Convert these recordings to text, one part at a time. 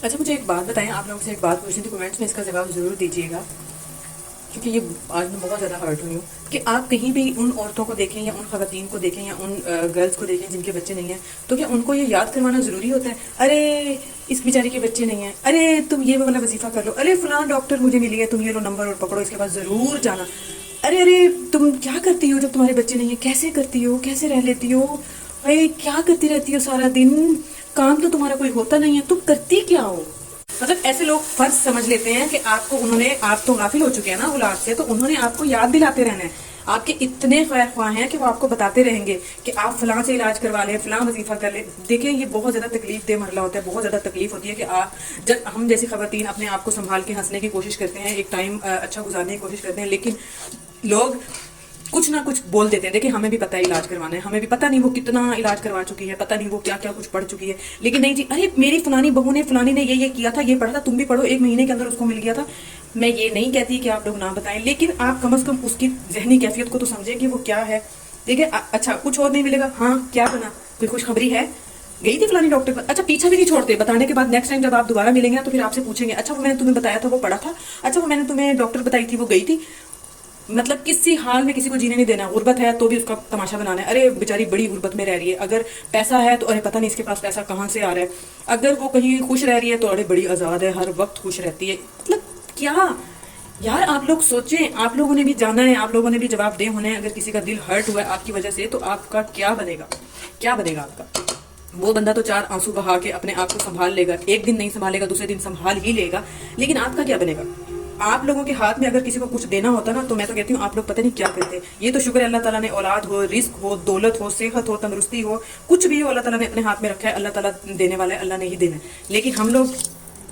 اچھا مجھے ایک بات بتائیں، آپ لوگوں سے ایک بات پوچھنی تھی، کمنٹس میں اس کا جواب ضرور دیجیے گا، کیونکہ یہ آج میں بہت زیادہ ہرٹ ہوئی ہوں کہ آپ کہیں بھی ان عورتوں کو دیکھیں یا ان خواتین کو دیکھیں یا ان گرلز کو دیکھیں جن کے بچے نہیں ہیں، تو کیا ان کو یہ یاد کروانا ضروری ہوتا ہے؟ ارے اس بیچاری کے بچے نہیں ہیں، ارے تم یہ والا وظیفہ کر لو، ارے فلاں ڈاکٹر مجھے ملی ہے، تم یہ لو نمبر اور پکڑو، اس کے بعد ضرور جانا، ارے تم کیا کرتی ہو جب تمہارے بچے نہیں ہیں، کیسے کرتی ہو، کیسے رہ لیتی ہو، ارے کیا کرتی رہتی ہو سارا دن، کام تو تمہارا کوئی ہوتا نہیں ہے، تم کرتی کیا ہو؟ مطلب ایسے لوگ فرض سمجھ لیتے ہیں کہ آپ کو آپ تو غافل ہو چکے ہیں نا اولاد سے، تو انہوں نے آپ کو یاد دلاتے رہنا ہے، آپ کے اتنے خیر خواہ ہیں کہ وہ آپ کو بتاتے رہیں گے کہ آپ فلاں سے علاج کروا لیں، فلاں وظیفہ کر لیں۔ دیکھیں یہ بہت زیادہ تکلیف دہ مرحلہ ہوتا ہے، بہت زیادہ تکلیف ہوتی ہے کہ آپ جب ہم جیسی خواتین اپنے آپ کو سنبھال کے ہنسنے کی کوشش کرتے ہیں، ایک ٹائم اچھا گزارنے کی کوشش کرتے ہیں، لیکن لوگ کچھ نہ کچھ بول دیتے ہیں۔ دیکھیں ہمیں بھی پتہ ہے علاج کروانا ہے، ہمیں بھی پتہ نہیں وہ کتنا علاج کروا چکی ہے، پتہ نہیں وہ کیا کیا کچھ پڑھ چکی ہے، لیکن نہیں جی ارے میری فلانی بہو نے فلانی نے یہ کیا تھا، یہ پڑھا تھا، تم بھی پڑھو، 1 مہینے کے اندر اس کو مل گیا تھا۔ میں یہ نہیں کہتی کہ آپ لوگ نہ بتائیں، لیکن آپ کم از کم اس کی ذہنی کیفیت کو تو سمجھیں کہ وہ کیا ہے۔ دیکھیں اچھا کچھ اور نہیں ملے گا، ہاں کیا بنا، کوئی خوشخبری ہے، گئی تھی فلانی ڈاکٹر پر، اچھا پیچھا بھی نہیں چھوڑتے بتانے کے بعد، نیکسٹ ٹائم جب آپ دوبارہ ملیں گے نا تو پھر آپ سے پوچھیں گے اچھا وہ میں نے تمہیں بتایا تھا وہ پڑھا تھا، اچھا وہ میں نے تمہیں ڈاکٹر بتائی تھی وہ گئی تھی۔ مطلب کسی حال میں کسی کو جینے نہیں دینا، غربت ہے تو بھی اس کا تماشا بنانا ہے، ارے بیچاری بڑی غربت میں رہ رہی ہے، اگر پیسہ ہے تو ارے پتہ نہیں اس کے پاس پیسہ کہاں سے آ رہا ہے، اگر وہ کہیں خوش رہ رہی ہے تو ارے بڑی آزاد ہے، ہر وقت خوش رہتی ہے۔ مطلب کیا یار، آپ لوگ سوچیں، آپ لوگوں نے بھی جانا ہے، آپ لوگوں نے بھی جواب دہ ہونا ہے، اگر کسی کا دل ہرٹ ہوا ہے آپ کی وجہ سے تو آپ کا کیا بنے گا، کیا بنے گا آپ کا؟ وہ بندہ تو 4 آنسو بہا کے اپنے آپ کو سنبھال لے گا، ایک دن نہیں سنبھالے گا، دوسرے دن سنبھال ہی لے گا، لیکن آپ کا کیا بنے گا؟ آپ لوگوں کے ہاتھ میں اگر کسی کو کچھ دینا ہوتا نا تو میں تو کہتی ہوں آپ لوگ پتہ نہیں کیا کرتے۔ یہ تو شکر ہے اللہ تعالیٰ نے اولاد ہو، رزق ہو، دولت ہو، صحت ہو، تندرستی ہو، کچھ بھی ہو اللہ تعالیٰ نے اپنے ہاتھ میں رکھا ہے، اللہ تعالیٰ دینے والا ہے، اللہ نے ہی دینا ہے، لیکن ہم لوگ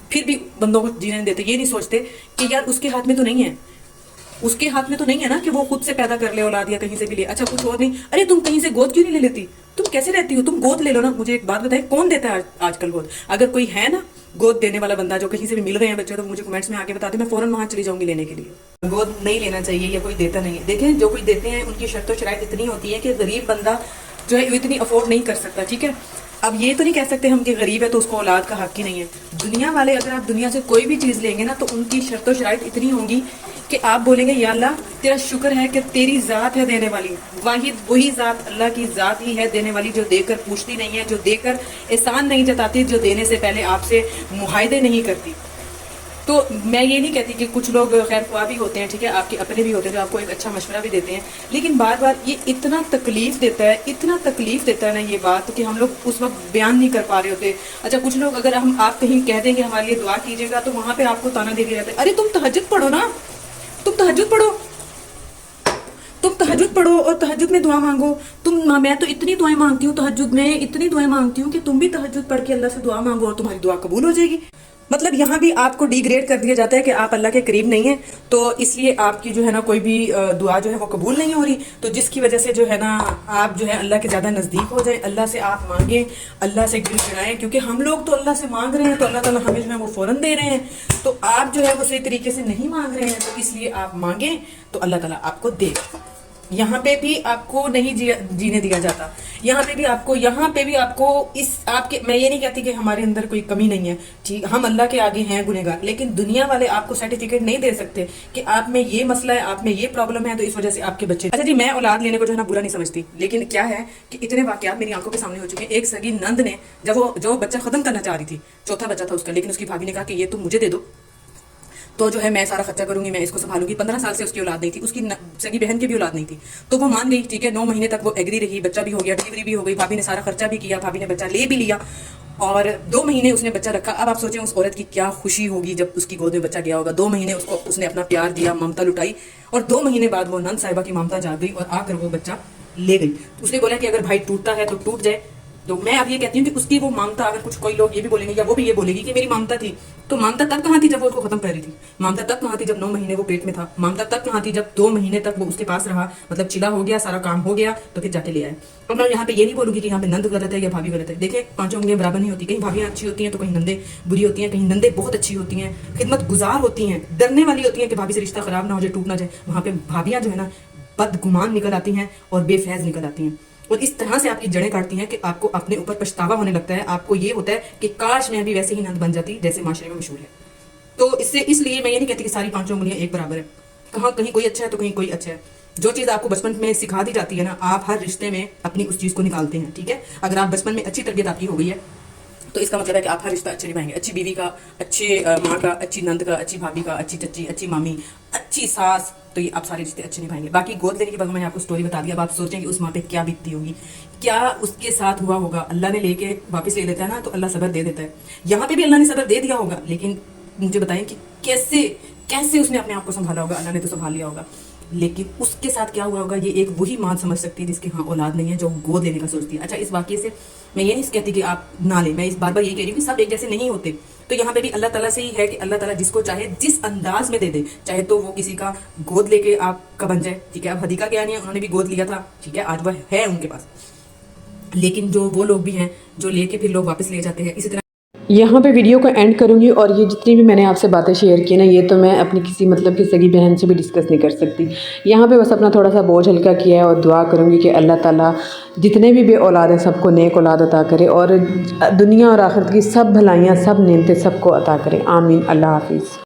پھر بھی بندوں کو جینے نہیں دیتے، یہ نہیں سوچتے کہ یار اس کے ہاتھ میں تو نہیں ہے، اس کے ہاتھ میں تو نہیں ہے نا کہ وہ خود سے پیدا کر لے اولاد یا کہیں سے بھی لے، اچھا کچھ اور نہیں، ارے تم کہیں سے گود کیوں نہیں لے لیتی، تم کیسے رہتی ہو، تم گود لے لو نا۔ مجھے ایک بات بتائیں کون دیتا ہے آج کل گود؟ اگر کوئی ہے نا گود دینے والا بندہ جو کہیں سے بھی مل رہے ہیں بچے تو مجھے کمنٹس میں آ کے بتا دیں، میں فوراً وہاں چلی جاؤں گی لینے کے لیے۔ گود نہیں لینا چاہیے یا کوئی دیتا نہیں ہے، دیکھیں جو کوئی دیتے ہیں ان کی شرط و شرائط اتنی ہوتی ہے کہ غریب بندہ جو ہے اتنی افورڈ نہیں کر سکتا، ٹھیک ہے۔ اب یہ تو نہیں کہہ سکتے ہم کہ غریب ہے تو اس کو اولاد کا حق ہی نہیں ہے۔ دنیا والے اگر آپ دنیا سے کوئی بھی چیز لیں گے نا تو ان کی شرط و شرائط اتنی ہوں گی کہ آپ بولیں گے یا اللہ تیرا شکر ہے کہ تیری ذات ہے دینے والی، واحد وہی ذات، اللہ کی ذات ہی ہے دینے والی، جو دے کر پوچھتی نہیں ہے، جو دے کر احسان نہیں جتاتی، جو دینے سے پہلے آپ سے معاہدے نہیں کرتی۔ تو میں یہ نہیں کہتی کہ کچھ لوگ خیر خواہ بھی ہوتے ہیں، ٹھیک ہے، آپ کے اپنے بھی ہوتے ہیں جو آپ کو ایک اچھا مشورہ بھی دیتے ہیں، لیکن بار بار یہ اتنا تکلیف دیتا ہے، اتنا تکلیف دیتا ہے نا یہ بات کہ ہم لوگ اس وقت بیان نہیں کر پا رہے ہوتے۔ اچھا کچھ لوگ اگر آپ کہیں کہہ دیں گے ہمارے لیے دعا کیجیے گا تو وہاں پہ آپ کو تانا دے دیا جاتا ہے، ارے تم تہجد پڑھو نا، تم تہجد پڑھو، تم تہجد پڑھو اور تہجد میں دعا مانگو۔ میں تو اتنی دعائیں مانگتی ہوں تہجد میں، اتنی دعائیں مانگتی ہوں کہ تم بھی تہجد پڑھ کے اللہ سے دعا مانگو اور تمہاری دعا قبول ہو جائے گی۔ مطلب یہاں بھی آپ کو ڈی گریڈ کر دیا جاتا ہے کہ آپ اللہ کے قریب نہیں ہیں، تو اس لیے آپ کی جو ہے نا کوئی بھی دعا جو ہے وہ قبول نہیں ہو رہی، تو جس کی وجہ سے جو ہے نا آپ جو ہے اللہ کے زیادہ نزدیک ہو جائیں، اللہ سے آپ مانگیں، اللہ سے گر گڑائیں، کیونکہ ہم لوگ تو اللہ سے مانگ رہے ہیں تو اللہ تعالیٰ ہمیں جو ہے وہ فوراً دے رہے ہیں، تو آپ جو ہے وہ صحیح طریقے سے نہیں مانگ رہے ہیں، تو اس لیے آپ مانگیں تو اللہ تعالیٰ آپ کو دے۔ یہاں پہ بھی آپ کو نہیں جینے دیا جاتا، یہاں پہ بھی آپ کو میں یہ نہیں کہتی کہ ہمارے اندر کوئی کمی نہیں ہے، ٹھیک، ہم اللہ کے آگے ہیں گنہگار، لیکن دنیا والے آپ کو سرٹیفکیٹ نہیں دے سکتے کہ آپ میں یہ مسئلہ ہے، آپ میں یہ پرابلم ہے تو اس وجہ سے آپ کے بچے۔ اچھا جی، میں اولاد لینے کو جو ہے نا برا نہیں سمجھتی، لیکن کیا ہے کہ اتنے واقعات میری آنکھوں کے سامنے ہو چکے ہیں۔ ایک سگی نند نے جب وہ جو بچہ ختم کرنا چاہ رہی تھی، چوتھا بچہ تھا اس کا، لیکن اس کی بھابھی نے کہا کہ یہ تم مجھے دے دو تو جو ہے میں سارا خرچہ کروں گی، میں اس کو سنبھالوں گی۔ 15 سال سے اس کی اولاد نہیں تھی، اس کی سگی بہن کی بھی اولاد نہیں تھی، تو وہ مان گئی، ٹھیک ہے، 9 مہینے تک وہ ایگری رہی، بچہ بھی ہو گیا، ڈلیوری بھی ہو گئی، بھابھی نے سارا خرچہ بھی کیا، بھابھی نے بچہ لے بھی لیا اور 2 مہینے اس نے بچہ رکھا۔ اب آپ سوچیں اس عورت کی کیا خوشی ہوگی جب اس کی گود میں بچہ گیا ہوگا۔ 2 مہینے اس نے اپنا پیار دیا، ممتا لٹائی، اور 2 مہینے بعد وہ نند صاحبہ کی ممتا جاگ گئی اور آ کر وہ بچہ لے گئی۔ اس نے بولا کہ اگر بھائی ٹوٹتا ہے تو ٹوٹ جائے، تو میں اب یہ کہتی ہوں کہ اس کی وہ مامتا، اگر کوئی لوگ یہ بھی بولیں گے یا وہ بھی یہ بولے گی کہ میری مامتا تھی، تو مامتا تب کہاں تھی جب وہ اس کو ختم کر رہی تھی؟ مامتا تب کہاں تھی جب 9 مہینے وہ پیٹ میں تھا؟ مامتا تب کہاں تھی جب 2 مہینے تک وہ اس کے پاس رہا، مطلب چلا ہو گیا، سارا کام ہو گیا تو پھر جا کے لے آئے۔ تو میں یہاں پہ یہ نہیں بولوں گی کہ یہاں پہ نند غلط ہے یا بھابھی غلط ہے۔ دیکھیں 5 انگلیاں برابر نہیں ہوتی، کہیں بھابیاں اچھی ہوتی ہیں تو کہیں نندیں بری ہوتی ہیں، کہیں نندیں بہت اچھی ہوتی ہیں، خدمت گزار ہوتی ہیں، ڈرنے والی ہوتی ہیں کہ بھابھی سے رشتہ خراب نہ ہو جائے، ٹوٹ نہ جائے۔ وہاں پہ بھابیاں جو ہے نا بدگمان نکل آتی ہیں اور بے فیض نکل آتی ہیں۔ اور اس طرح سے آپ کی جڑیں کاٹتی ہیں کہ آپ کو اپنے اوپر پچھتاوا ہونے لگتا ہے. آپ کو یہ ہوتا ہے کہ کاش میں بھی ویسے ہی نند بن جاتی جیسے معاشرے میں مشہور ہے. تو اس لیے میں یہ نہیں کہتی کہ ساری 5 انگلیاں ایک برابر ہے. کہیں کوئی اچھا ہے تو کہیں کوئی اچھا ہے. جو چیز آپ کو بچپن میں سکھا دی جاتی ہے نا, آپ ہر رشتے میں اپنی اس چیز کو نکالتے ہیں. ٹھیک ہے, اگر آپ بچپن میں اچھی تربیت آپ کی ہو گئی ہے تو اس کا مطلب ہے کہ آپ ہر رشتہ اچھے نبھائیں گے. اچھی بیوی کا, اچھے ماں کا, اچھی نند کا, اچھی بھابھی کا, اچھی چچی, اچھی مامی, اچھی ساس, تو یہ آپ سارے رشتے اچھے نبھائیں گے. باقی گود لینے کے بعد میں نے آپ کو اسٹوری بتا دیا. اب آپ سوچیں کہ اس ماں پہ کیا بیتتی ہوگی, کیا اس کے ساتھ ہوا ہوگا. اللہ نے لے کے واپس لے لیتا ہے نا تو اللہ صبر دے دیتا ہے. یہاں پہ بھی اللہ نے صبر دے دیا ہوگا, لیکن مجھے بتائیں کہ کیسے اس نے اپنے آپ کو سنبھالا ہوگا. اللہ نے تو سنبھال لیا ہوگا, لیکن اس کے ساتھ کیا ہوا ہوگا یہ ایک وہی ماں سمجھ سکتی ہے جس کے ہاں اولاد نہیں ہے, جو گود لینے کا سوچتی ہے. اچھا, اس واقعے سے میں یہ نہیں کہتی کہ آپ نہ لیں, میں اس بار یہ کہہ رہی ہوں کہ سب ایک جیسے نہیں ہوتے. تو یہاں پہ بھی اللہ تعالیٰ سے ہی ہے کہ اللہ تعالیٰ جس کو چاہے جس انداز میں دے دے. چاہے تو وہ کسی کا گود لے کے آپ کا بن جائے. ٹھیک ہے, اب حدیقہ کیا نہیں ہے, انہوں نے بھی گود لیا تھا. ٹھیک ہے, آج وہ ہے ان کے پاس. لیکن جو وہ لوگ بھی ہیں جو لے کے پھر لوگ واپس لے جاتے ہیں. اسی طرح یہاں پہ ویڈیو کو اینڈ کروں گی, اور یہ جتنی بھی میں نے آپ سے باتیں شیئر کی نا, یہ تو میں اپنی کسی مطلب کی سگی بہن سے بھی ڈسکس نہیں کر سکتی. یہاں پہ بس اپنا تھوڑا سا بوجھ ہلکا کیا ہے, اور دعا کروں گی کہ اللہ تعالیٰ جتنے بھی بے اولاد ہیں سب کو نیک اولاد عطا کرے, اور دنیا اور آخرت کی سب بھلائیاں, سب نعمتیں سب کو عطا کرے. آمین. اللہ حافظ.